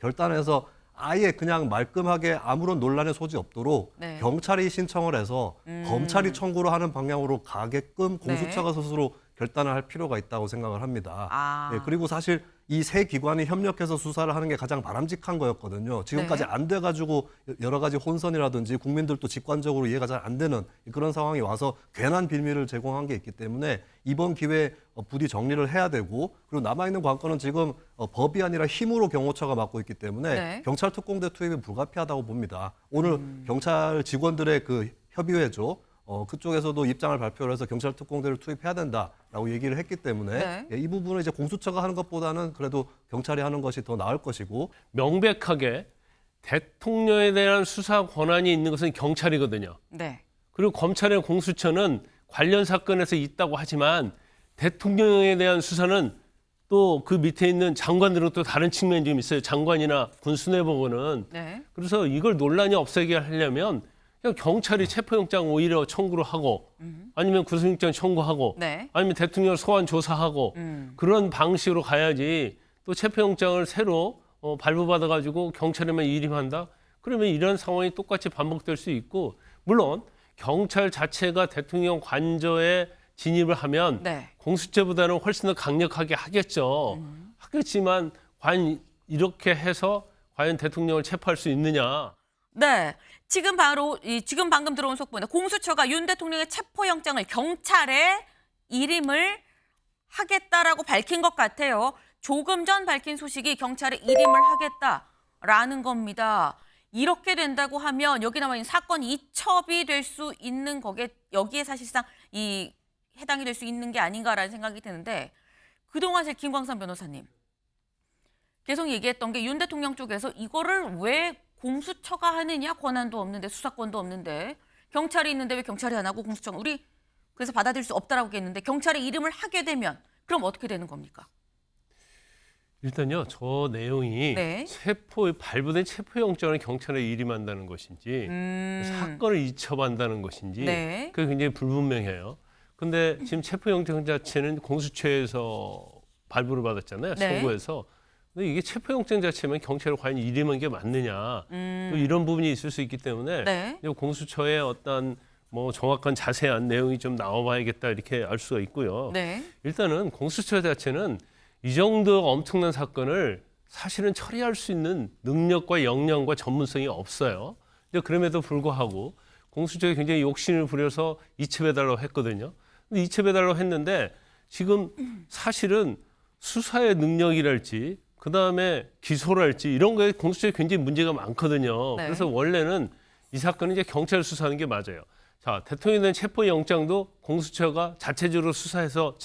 결단해서 아예 그냥 말끔하게 아무런 논란의 소지 없도록 네. 경찰이 신청을 해서 검찰이 청구를 하는 방향으로 가게끔 공수처가 스스로 결단을 할 필요가 있다고 생각을 합니다. 아. 예, 그리고 사실 이 세 기관이 협력해서 수사를 하는 게 가장 바람직한 거였거든요. 지금까지 네. 안 돼가지고 여러 가지 혼선이라든지 국민들도 직관적으로 이해가 잘 안 되는 그런 상황이 와서 괜한 빌미를 제공한 게 있기 때문에 이번 기회에 부디 정리를 해야 되고, 그리고 남아있는 관건은 지금 법이 아니라 힘으로 경호처가 맡고 있기 때문에 네. 경찰 특공대 투입이 불가피하다고 봅니다. 오늘 경찰 직원들의 그 협의회죠. 그쪽에서도 입장을 발표를 해서 경찰 특공대를 투입해야 된다라고 얘기를 했기 때문에 네. 이 부분은 이제 공수처가 하는 것보다는 그래도 경찰이 하는 것이 더 나을 것이고, 명백하게 대통령에 대한 수사 권한이 있는 것은 경찰이거든요. 네. 그리고 검찰의 공수처는 관련 사건에서 있다고 하지만 대통령에 대한 수사는 또 그 밑에 있는 장관들은 또 다른 측면이 좀 있어요. 장관이나 군수뇌보고는. 네. 그래서 이걸 논란이 없애게 하려면 그냥 경찰이 체포영장 오히려 청구를 하고 아니면 구속영장 청구하고 네. 아니면 대통령 소환 조사하고 그런 방식으로 가야지, 또 체포영장을 새로 발부받아가지고 경찰에만 일임한다? 그러면 이런 상황이 똑같이 반복될 수 있고, 물론 경찰 자체가 대통령 관저에 진입을 하면 네. 공수처보다는 훨씬 더 강력하게 하겠죠. 하겠지만 과연 이렇게 해서 과연 대통령을 체포할 수 있느냐? 네. 지금 방금 들어온 속보인데 공수처가 윤 대통령의 체포영장을 경찰에 일임을 하겠다라고 밝힌 것 같아요. 조금 전 밝힌 소식이 경찰에 일임을 하겠다라는 겁니다. 이렇게 된다고 하면 여기 나와 있는 사건 이첩이 될 수 있는 여기에 사실상 해당이 될 수 있는 게 아닌가라는 생각이 드는데, 그동안 제 김광선 변호사님 계속 얘기했던 게 윤 대통령 쪽에서 이거를 왜 공수처가 하느냐, 권한도 없는데 수사권도 없는데 경찰이 있는데 왜 경찰이 안 하고 공수처가, 우리 그래서 받아들일 수 없다라고 했는데 경찰의 이름을 하게 되면 그럼 어떻게 되는 겁니까? 일단요, 저 내용이 네. 발부된 체포영장을 경찰에 일임한다는 것인지 사건을 이첩한다는 것인지 네. 그게 굉장히 불분명해요. 근데 지금 체포영장 자체는 공수처에서 발부를 받았잖아요. 네. 서구에서. 근데 이게 체포영장 자체면 경찰을 과연 일임한 게 맞느냐. 또 이런 부분이 있을 수 있기 때문에 네. 공수처의 어떤 정확한 자세한 내용이 좀 나와봐야겠다 이렇게 알 수가 있고요. 네. 일단은 공수처 자체는 이 정도 엄청난 사건을 사실은 처리할 수 있는 능력과 역량과 전문성이 없어요. 그럼에도 불구하고 공수처에 굉장히 욕심을 부려서 이첩해달라고 했거든요. 근데 이첩해달라고 했는데 지금 사실은 수사의 능력이랄지 그다음에 기소랄지 이런 거에 공수처에 굉장히 문제가 많거든요. 네. 그래서 원래는 이 사건은 이제 경찰 수사하는 게 맞아요. 자, 대통령에 대한 체포영장도 공수처가 자체적으로 수사해서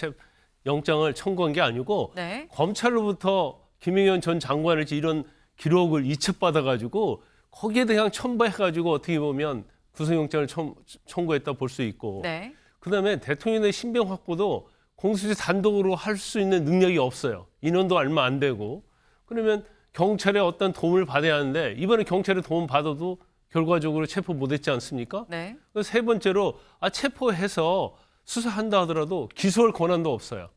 영장을 청구한 게 아니고 네. 검찰로부터 김영현 전 장관을지 이런 기록을 이첩받아가지고 거기에 대한 첨부해가지고 어떻게 보면 구속영장을 청구했다 볼 수 있고, 네. 그다음에 대통령의 신병 확보도 공수처 단독으로 할 수 있는 능력이 없어요. 인원도 얼마 안 되고. 그러면 경찰의 어떤 도움을 받아야 하는데 이번에 경찰의 도움 받아도 결과적으로 체포 못했지 않습니까? 네. 세 번째로 체포해서 수사한다 하더라도 기소할 권한도 없어요.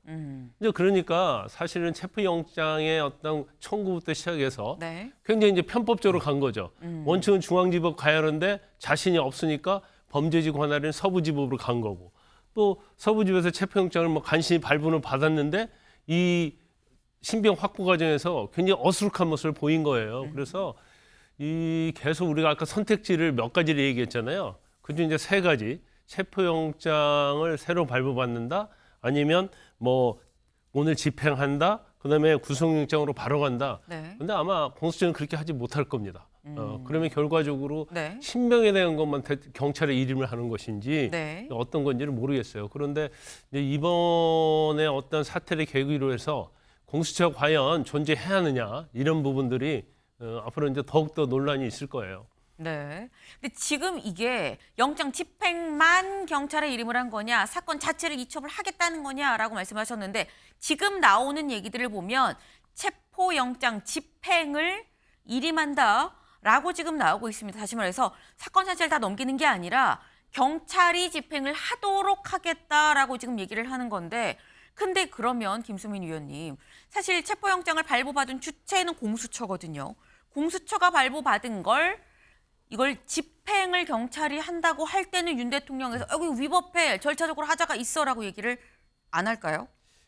이제 그러니까 사실은 체포영장의 어떤 청구부터 시작해서 네. 굉장히 이제 편법적으로 간 거죠. 원칙은 중앙지법 가야 하는데 자신이 없으니까 범죄지 관할인 서부지법으로 간 거고, 또 서부지법에서 체포영장을 간신히 발부는 받았는데 이 신병 확보 과정에서 굉장히 어수룩한 모습을 보인 거예요. 그래서 계속 우리가 아까 선택지를 몇 가지를 얘기했잖아요. 그중 이제 세 가지. 체포영장을 새로 발부받는다, 아니면 오늘 집행한다, 그다음에 구속영장으로 바로 간다. 네. 근데 아마 공수처는 그렇게 하지 못할 겁니다. 그러면 결과적으로 네. 신병에 대한 것만 경찰의 일임을 하는 것인지 네. 어떤 건지는 모르겠어요. 그런데 이제 이번에 어떤 사태를 계기로 해서 공수처가 과연 존재해야 하느냐 이런 부분들이 앞으로 이제 더욱더 논란이 있을 거예요. 네. 근데 지금 이게 영장 집행만 경찰에 일임을 한 거냐, 사건 자체를 이첩을 하겠다는 거냐라고 말씀하셨는데, 지금 나오는 얘기들을 보면 체포영장 집행을 일임한다라고 지금 나오고 있습니다. 다시 말해서 사건 자체를 다 넘기는 게 아니라 경찰이 집행을 하도록 하겠다라고 지금 얘기를 하는 건데, 근데 그러면 김수민 위원님, 사실 체포영장을 발부받은 주체는 공수처거든요. 공수처가 발부받은 이걸 집행을 경찰이 한다고 할 때는 윤 대통령에서 이거 위법해, 절차적으로 하자가 있어라고 얘기를 안 할까요?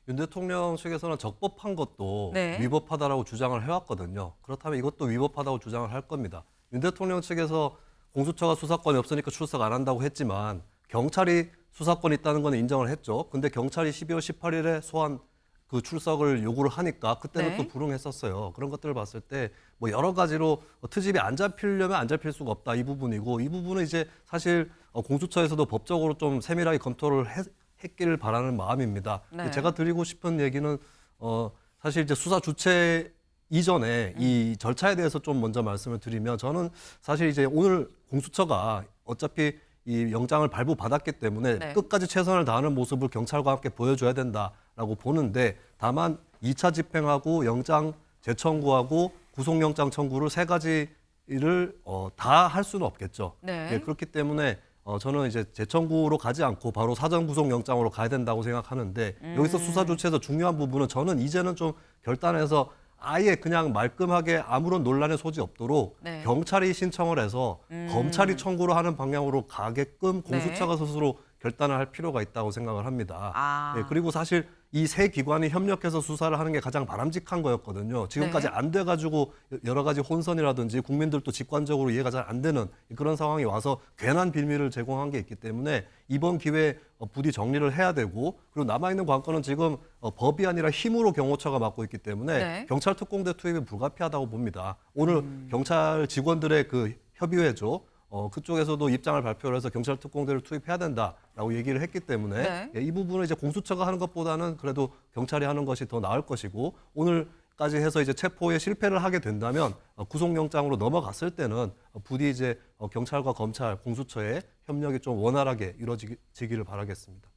윤 대통령 측에서는 적법한 것도 네. 위법하다라고 주장을 해왔거든요. 그렇다면 이것도 위법하다고 주장을 할 겁니다. 윤 대통령 측에서 공수처가 수사권이 없으니까 출석 안 한다고 했지만 경찰이 수사권이 있다는 건 인정을 했죠. 근데 경찰이 12월 18일에 소환 그 출석을 요구를 하니까 그때는 네. 또 불응했었어요. 그런 것들을 봤을 때 뭐 여러 가지로 트집이 안 잡히려면 안 잡힐 수가 없다 이 부분이고, 이 부분은 이제 사실 공수처에서도 법적으로 좀 세밀하게 검토를 했기를 바라는 마음입니다. 네. 제가 드리고 싶은 얘기는 사실 이제 수사 주체 이전에 이 절차에 대해서 좀 먼저 말씀을 드리면, 저는 사실 이제 오늘 공수처가 어차피 이 영장을 발부받았기 때문에 네. 끝까지 최선을 다하는 모습을 경찰과 함께 보여줘야 된다라고 보는데, 다만 2차 집행하고 영장 재청구하고 구속영장 청구를 세 가지를 다 할 수는 없겠죠. 네. 예, 그렇기 때문에 저는 이제 재청구로 가지 않고 바로 사전 구속영장으로 가야 된다고 생각하는데, 여기서 수사 주체에서 중요한 부분은 저는 이제는 좀 결단해서 아예 그냥 말끔하게 아무런 논란의 소지 없도록 네. 경찰이 신청을 해서 검찰이 청구를 하는 방향으로 가게끔 공수처가 스스로 결단을 할 필요가 있다고 생각을 합니다. 아. 예, 그리고 사실 이 세 기관이 협력해서 수사를 하는 게 가장 바람직한 거였거든요. 지금까지 네. 안 돼가지고 여러 가지 혼선이라든지 국민들도 직관적으로 이해가 잘 안 되는 그런 상황이 와서 괜한 빌미를 제공한 게 있기 때문에 이번 기회에 부디 정리를 해야 되고, 그리고 남아있는 관건은 지금 법이 아니라 힘으로 경호처가 맡고 있기 때문에 네. 경찰 특공대 투입이 불가피하다고 봅니다. 오늘 경찰 직원들의 그 협의회죠. 그쪽에서도 입장을 발표를 해서 경찰 특공대를 투입해야 된다라고 얘기를 했기 때문에 네. 이 부분은 이제 공수처가 하는 것보다는 그래도 경찰이 하는 것이 더 나을 것이고, 오늘까지 해서 이제 체포에 실패를 하게 된다면 구속영장으로 넘어갔을 때는 부디 이제 경찰과 검찰, 공수처의 협력이 좀 원활하게 이루어지기를 바라겠습니다.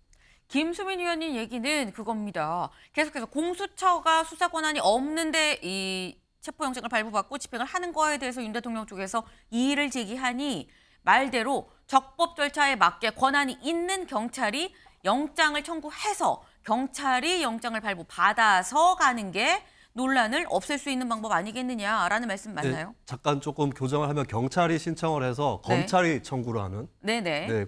김수민 의원님 얘기는 그겁니다. 계속해서 공수처가 수사 권한이 없는데 이 체포영장을 발부받고 집행을 하는 거에 대해서 윤 대통령 쪽에서 이의를 제기하니, 말대로 적법 절차에 맞게 권한이 있는 경찰이 영장을 청구해서 경찰이 영장을 발부받아서 가는 게 논란을 없앨 수 있는 방법 아니겠느냐라는 말씀 맞나요? 네, 잠깐 조금 교정을 하면 경찰이 신청을 해서 네. 검찰이 청구를 하는 네네. 네,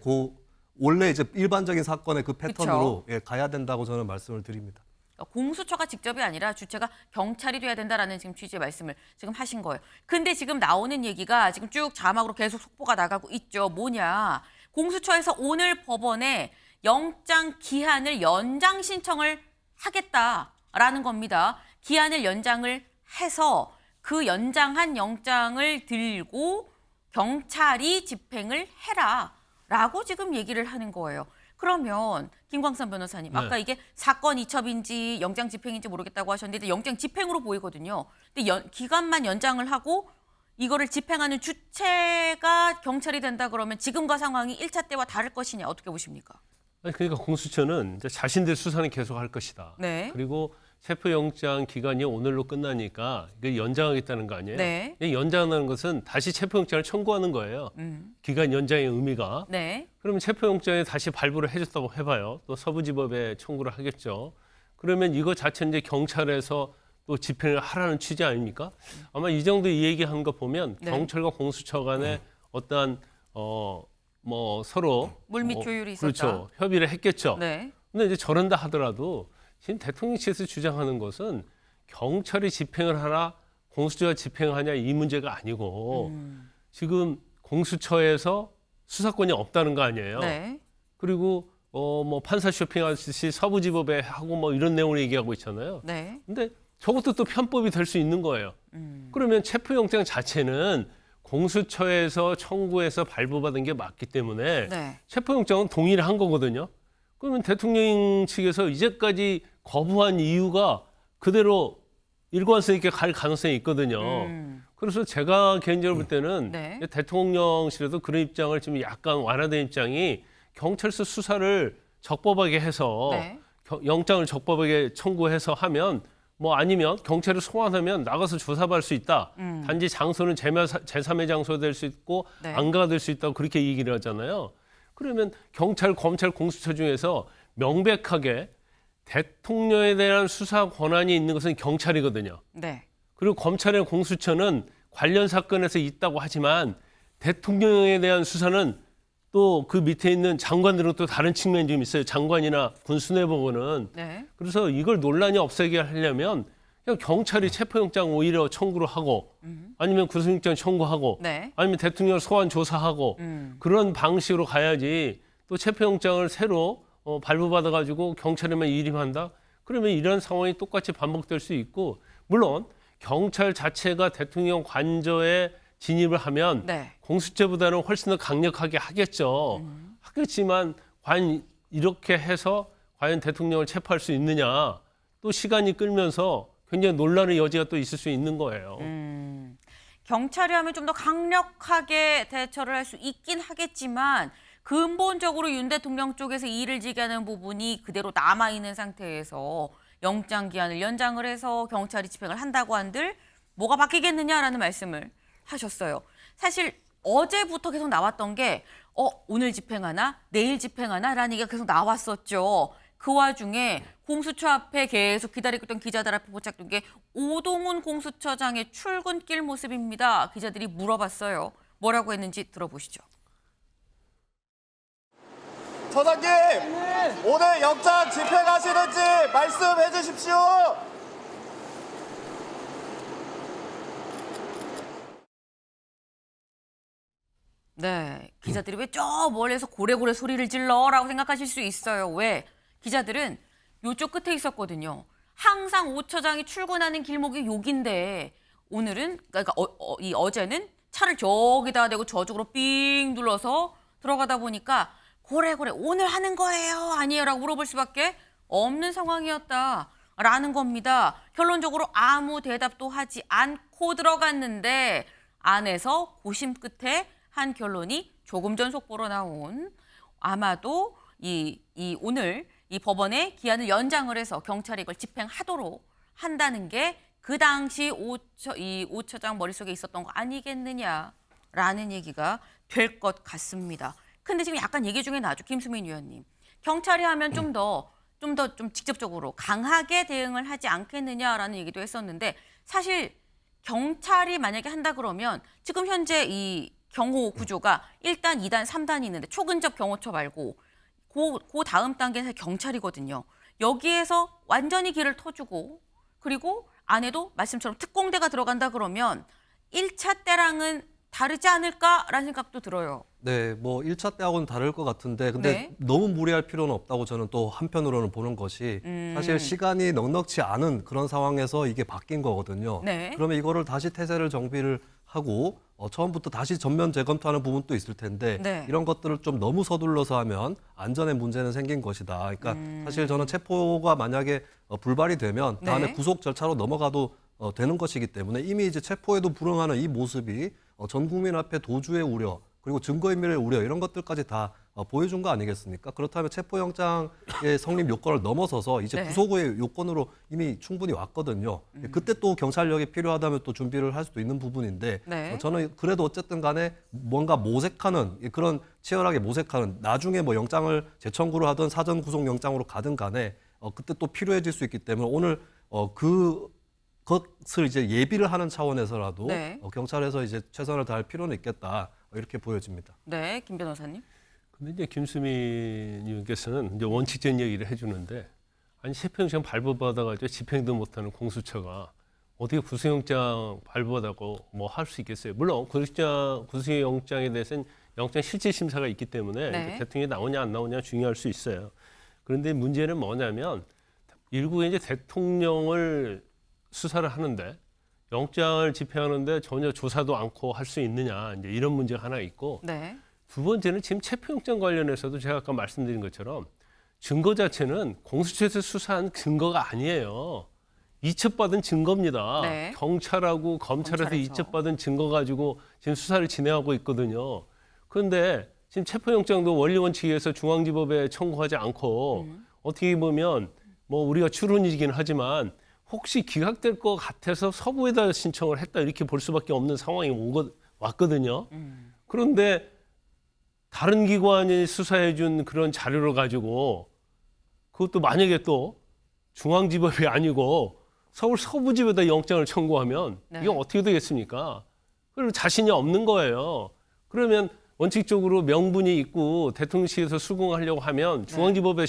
원래 이제 일반적인 사건의 그 패턴으로 가야 된다고 저는 말씀을 드립니다. 공수처가 직접이 아니라 주체가 경찰이 돼야 된다라는 지금 취지의 말씀을 지금 하신 거예요. 근데 지금 나오는 얘기가 지금 쭉 자막으로 계속 속보가 나가고 있죠. 뭐냐? 공수처에서 오늘 법원에 영장 기한을 연장 신청을 하겠다라는 겁니다. 기한을 연장을 해서 그 연장한 영장을 들고 경찰이 집행을 해라라고 지금 얘기를 하는 거예요. 그러면 김광선 변호사님, 네. 아까 이게 사건 이첩인지 영장 집행인지 모르겠다고 하셨는데 영장 집행으로 보이거든요. 근데 기간만 연장을 하고 이거를 집행하는 주체가 경찰이 된다 그러면 지금과 상황이 1차 때와 다를 것이냐, 어떻게 보십니까? 아니, 그러니까 공수처는 이제 자신들 수사는 계속 할 것이다. 네. 그리고 체포영장 기간이 오늘로 끝나니까 이거 연장하겠다는 거 아니에요? 네. 이 연장하는 것은 다시 체포영장을 청구하는 거예요. 기간 연장의 의미가. 네. 그러면 체포영장에 다시 발부를 해줬다고 해봐요. 또 서부지법에 청구를 하겠죠. 그러면 이거 자체 이제 경찰에서 또 집행을 하라는 취지 아닙니까? 아마 이 정도 이 얘기한 거 보면 네. 경찰과 공수처 간에 어떠한 뭐 서로 물밑 조율이 있었다. 그렇죠. 협의를 했겠죠. 네. 근데 이제 저런다 하더라도 지금 대통령실에서 주장하는 것은 경찰이 집행을 하나 공수처가 집행하냐 이 문제가 아니고 지금 공수처에서 수사권이 없다는 거 아니에요. 네. 그리고 뭐 판사 쇼핑하듯이 서부지법에 하고 뭐 이런 내용을 얘기하고 있잖아요. 네. 근데 저것도 또 편법이 될 수 있는 거예요. 그러면 체포영장 자체는 공수처에서 청구해서 발부받은 게 맞기 때문에 네. 체포영장은 동의를 한 거거든요. 그러면 대통령 측에서 이제까지 거부한 이유가 그대로 일관성 있게 갈 가능성이 있거든요. 그래서 제가 개인적으로 볼 때는 네. 대통령실에도 그런 입장을 좀 약간 완화된 입장이, 경찰서 수사를 적법하게 해서 네. 영장을 적법하게 청구해서 하면, 뭐 아니면 경찰을 소환하면 나가서 조사받을 수 있다. 단지 장소는 제3의 장소가 될 수 있고 네. 안가가 될 수 있다고 그렇게 얘기를 하잖아요. 그러면 경찰, 검찰, 공수처 중에서 명백하게 대통령에 대한 수사 권한이 있는 것은 경찰이거든요. 네. 그리고 검찰의 공수처는 관련 사건에서 있다고 하지만 대통령에 대한 수사는 또 그 밑에 있는 장관들은 또 다른 측면이 좀 있어요. 장관이나 군 수뇌부는. 네. 그래서 이걸 논란이 없애게 하려면 그냥 경찰이 체포영장 오히려 청구를 하고 아니면 구속영장 청구하고 네. 아니면 대통령 소환 조사하고 그런 방식으로 가야지 또 체포영장을 새로 발부받아가지고 경찰에만 일임한다? 그러면 이런 상황이 똑같이 반복될 수 있고 물론 경찰 자체가 대통령 관저에 진입을 하면 네. 공수처보다는 훨씬 더 강력하게 하겠죠. 하겠지만 과연 이렇게 해서 과연 대통령을 체포할 수 있느냐 또 시간이 끌면서 굉장히 논란의 여지가 또 있을 수 있는 거예요. 경찰이 하면 좀 더 강력하게 대처를 할 수 있긴 하겠지만 근본적으로 윤 대통령 쪽에서 이를 지게 하는 부분이 그대로 남아있는 상태에서 영장 기한을 연장을 해서 경찰이 집행을 한다고 한들 뭐가 바뀌겠느냐라는 말씀을 하셨어요. 사실 어제부터 계속 나왔던 게 오늘 집행하나 내일 집행하나라는 얘기가 계속 나왔었죠. 그 와중에 공수처 앞에 계속 기다리고 있던 기자들 앞에 포착된 게 오동훈 공수처장의 출근길 모습입니다. 기자들이 물어봤어요. 뭐라고 했는지 들어보시죠. 처장님, 오늘 영장 집행하시는지 말씀해 주십시오. 네, 기자들이 왜 저 멀리서 고래고래 소리를 질러라고 생각하실 수 있어요. 왜? 기자들은 요쪽 끝에 있었거든요. 항상 오 처장이 출근하는 길목이 여긴데 오늘은 그러니까 어제는 차를 저기다 대고 저쪽으로 삥 둘러서 들어가다 보니까 고래고래 오늘 하는 거예요? 아니에요라고 물어볼 수밖에 없는 상황이었다라는 겁니다. 결론적으로 아무 대답도 하지 않고 들어갔는데 안에서 고심 끝에 한 결론이 조금 전 속보로 나온 아마도 오늘 이 법원에 기한을 연장을 해서 경찰이 이걸 집행하도록 한다는 게 그 당시 오 처장 머릿속에 있었던 거 아니겠느냐라는 얘기가 될 것 같습니다. 근데 지금 약간 얘기 중에 나죠. 김수민 위원님. 경찰이 하면 좀 더 직접적으로 강하게 대응을 하지 않겠느냐라는 얘기도 했었는데 사실 경찰이 만약에 한다 그러면 지금 현재 이 경호 구조가 1단, 2단, 3단이 있는데 초근접 경호처 말고 그 다음 단계는 경찰이거든요. 여기에서 완전히 길을 터주고 그리고 안에도 말씀처럼 특공대가 들어간다 그러면 1차 때랑은 다르지 않을까라는 생각도 들어요. 네, 뭐 1차 때하고는 다를 것 같은데 근데 네. 너무 무리할 필요는 없다고 저는 또 한편으로는 보는 것이 사실 시간이 넉넉지 않은 그런 상황에서 이게 바뀐 거거든요. 네. 그러면 이거를 다시 태세를 정비를 하고 처음부터 다시 전면 재검토하는 부분도 있을 텐데 네. 이런 것들을 좀 너무 서둘러서 하면 안전에 문제는 생긴 것이다. 그러니까 사실 저는 체포가 만약에 불발이 되면 다음에 네. 구속 절차로 넘어가도 되는 것이기 때문에 이미 이제 체포에도 불응하는 이 모습이 전 국민 앞에 도주의 우려 그리고 증거인멸의 우려 이런 것들까지 다 보여준 거 아니겠습니까? 그렇다면 체포영장의 성립 요건을 넘어서서 이제 네. 구속의 요건으로 이미 충분히 왔거든요. 그때 또 경찰력이 필요하다면 또 준비를 할 수도 있는 부분인데 네. 저는 그래도 어쨌든 간에 뭔가 모색하는 그런 치열하게 모색하는 나중에 뭐 영장을 재청구를 하든 사전 구속 영장으로 가든 간에 그때 또 필요해질 수 있기 때문에 오늘 그것을 이제 예비를 하는 차원에서라도 네. 경찰에서 이제 최선을 다할 필요는 있겠다 이렇게 보여집니다. 네, 김 변호사님. 근데 이제 김수민 의원께서는 이제 원칙적인 얘기를 해주는데 아니 체포영장 발부받아가지고 집행도 못하는 공수처가 어떻게 구속영장 발부받고 뭐 할 수 있겠어요? 물론 구속영장에 대해서는 영장 실질 심사가 있기 때문에 네. 대통령이 나오냐 안 나오냐 중요할 수 있어요. 그런데 문제는 뭐냐면 일국에 이제 대통령을 수사를 하는데 영장을 집행하는데 전혀 조사도 않고 할 수 있느냐 이제 이런 문제가 하나 있고 네. 두 번째는 지금 체포영장 관련해서도 제가 아까 말씀드린 것처럼 증거 자체는 공수처에서 수사한 증거가 아니에요. 이첩받은 증거입니다. 네. 경찰하고 검찰에서 검찰에서. 이첩받은 증거 가지고 지금 수사를 진행하고 있거든요. 그런데 지금 체포영장도 원리 원칙에 의해서 중앙지법에 청구하지 않고 어떻게 보면 뭐 우리가 추론이긴 하지만 혹시 기각될 것 같아서 서부에다 신청을 했다 이렇게 볼 수밖에 없는 상황이 왔거든요. 그런데 다른 기관이 수사해 준 그런 자료를 가지고 그것도 만약에 또 중앙지법이 아니고 서울 서부지법에다 영장을 청구하면 네. 이게 어떻게 되겠습니까? 그리고 자신이 없는 거예요. 그러면 원칙적으로 명분이 있고 대통령실에서 수긍하려고 하면 중앙지법에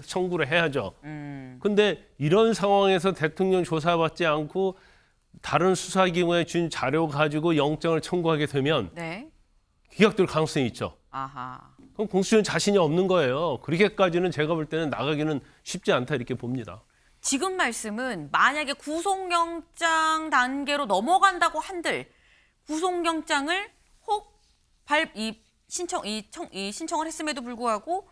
청구를 해야죠. 근데 이런 상황에서 대통령 조사받지 않고 다른 수사기관에 준 자료 가지고 영장을 청구하게 되면 네. 기각될 가능성이 있죠. 아하. 그럼 공수처는 자신이 없는 거예요. 그렇게까지는 제가 볼 때는 나가기는 쉽지 않다 이렇게 봅니다. 지금 말씀은 만약에 구속영장 단계로 넘어간다고 한들 구속영장을 혹 신청을 했음에도 불구하고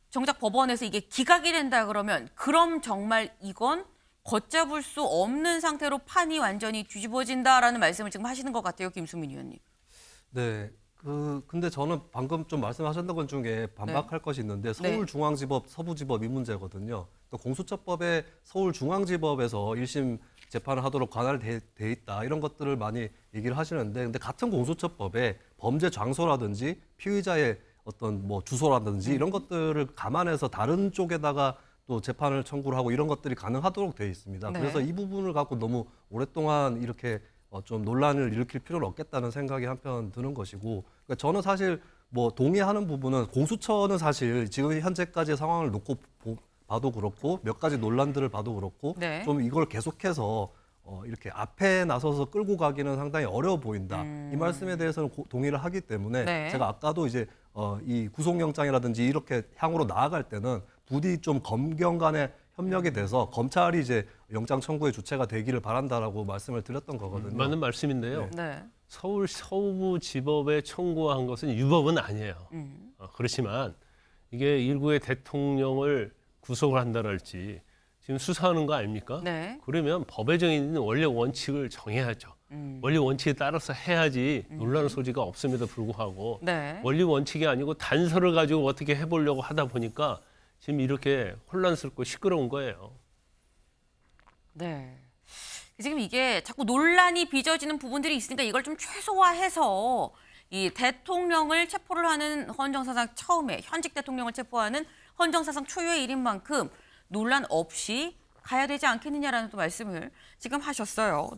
정작 법원에서 이게 기각이 된다 그러면 그럼 정말 이건 걷잡을 수 없는 상태로 판이 완전히 뒤집어진다라는 말씀을 지금 하시는 것 같아요, 김수민 의원님. 네. 근데 저는 방금 좀 말씀하셨던 것 중에 반박할 것이 있는데 서울중앙지법, 서부지법 이 문제거든요. 또 공수처법에 서울중앙지법에서 1심 재판을 하도록 관할돼 있다 이런 것들을 많이 얘기를 하시는데 근데 같은 공수처법에 범죄 장소라든지 피의자의 어떤 뭐 주소라든지 이런 것들을 감안해서 다른 쪽에다가 또 재판을 청구를 하고 이런 것들이 가능하도록 되어 있습니다. 네. 그래서 이 부분을 갖고 너무 오랫동안 이렇게 좀 논란을 일으킬 필요는 없겠다는 생각이 한편 드는 것이고 그러니까 저는 사실 뭐 동의하는 부분은 공수처는 사실 지금 현재까지의 상황을 놓고 봐도 그렇고 몇 가지 논란들을 봐도 그렇고 네. 좀 이걸 계속해서 이렇게 앞에 나서서 끌고 가기는 상당히 어려워 보인다. 이 말씀에 대해서는 동의를 하기 때문에 네. 제가 아까도 이제 이 구속영장이라든지 이렇게 향으로 나아갈 때는 부디 좀 검경 간의 협력이 돼서 검찰이 이제 영장 청구의 주체가 되기를 바란다라고 말씀을 드렸던 거거든요. 맞는 말씀인데요. 네. 서울 서부지법에 청구한 것은 유법은 아니에요. 그렇지만 이게 일부의 대통령을 구속을 한다랄지 지금 수사하는 거 아닙니까? 네. 그러면 법에 정해진 원래 원칙을 정해야죠. 원리 원칙에 따라서 해야지 논란의 소지가 없음에도 불구하고 네. 원리 원칙이 아니고 단서를 가지고 어떻게 해보려고 하다 보니까 지금 이렇게 혼란스럽고 시끄러운 거예요. 네. 지금 이게 자꾸 논란이 빚어지는 부분들이 있으니까 이걸 좀 최소화해서 이 대통령을 체포를 하는 헌정사상 처음에 현직 대통령을 체포하는 헌정사상 초유의 일인 만큼 논란 없이 가야 되지 않겠느냐라는 또 말씀을 지금 하셨어요.